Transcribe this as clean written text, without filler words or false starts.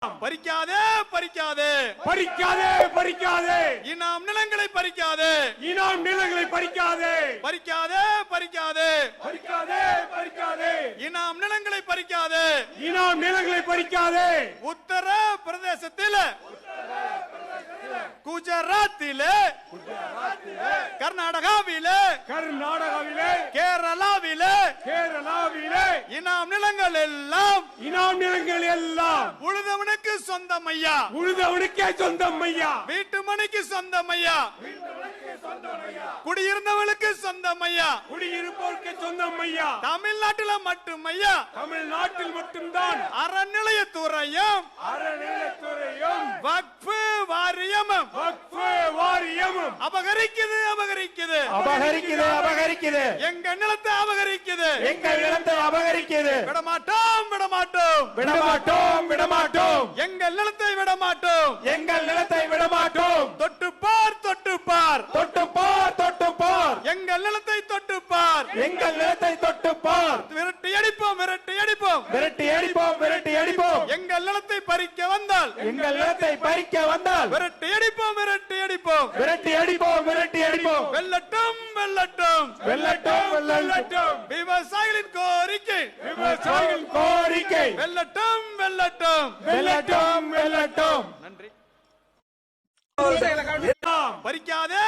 பறிக்காதே பறிக்காதே பறிக்காதே பறிக்காதே இனாம் நிலங்களை பறிக்காதே இனாம் நிலங்களை பறிக்காதே பறிக்காதே பறிக்காதே பறிக்காதே பறிக்காதே இனாம் நிலங்களை பறிக்காதே இனாம் நிலங்களை பறிக்காதே உத்தர பிரதேசத்தில் குஜராத்திலே கர்நாடகாவிலே கர்நாடகாவிலே கேரளாவிலே கேரளாவிலே இனாம் நிலங்கள் எல்லாம் இனாம் நிலங்கள் எல்லாம் உழுதவனுக்கு சொந்தம் ஐயா உழுதவனுக்கே சொந்தம் ஐயா வீட்டு மனைக்கு சொந்தம் ஐயா குடியிருந்தவளுக்கு சொந்தம் ஐயா குடியிருப்போருக்கு சொந்தம் ஐயா தமிழ்நாட்டில் மட்டும் ஐயா தமிழ்நாட்டில் மட்டும்தான் அறநிலையத்துறையும் அறநிலையத்துறையும் வக்ஃபு வாரியமும் வக்ஃபு வாரியமும் அபகரிக்குது அபகரிக்குது அபகரிக்குது அபகரிக்குது எங்க நிலத்தை அபகரிக்குது எங்கள் நிலத்தை அபகரிக்குது விடமாட்டோம் விடமாட்டோம் விடமாட்டோம் விடமாட்டோம் எங்கள் நிலத்தை விடமாட்டோம் எங்கள் நிலத்தை விடமாட்டோம் தொட்டுப்பார் தொட்டுப்பார் தொட்டுப்பார் தொட்டுப்பார் எங்கள் நிலத்தை தொட்டுப்பார் எங்கள் நிலத்தை தொட்டுப்பார் விரட்டி அடிப்போம் விரட்டி அடிப்போம் விரட்டி அடிப்போம் விரட்டி அடிப்போம் எங்கள் நிலத்தை பறிக்க வந்தால் எங்கள் நிலத்தை பறிக்க வந்தால் விரட்டி அடிப்போம் விரட்டி அடிப்போம் விரட்டி அடிப்போம் விரட்டி அடிப்போம் வெல்லட்டும் வெல்லட்டும் வெல்லட்டும் வெல்லட்டும் விவசாயிகளின் கோரிக்கை விவசாயிகள் கோரிக்கை வெல்லட்டும் வெல்லட்டும் வெல்லட்டும் வெல்லட்டும் நன்றி எல்லாம் பறிக்காதே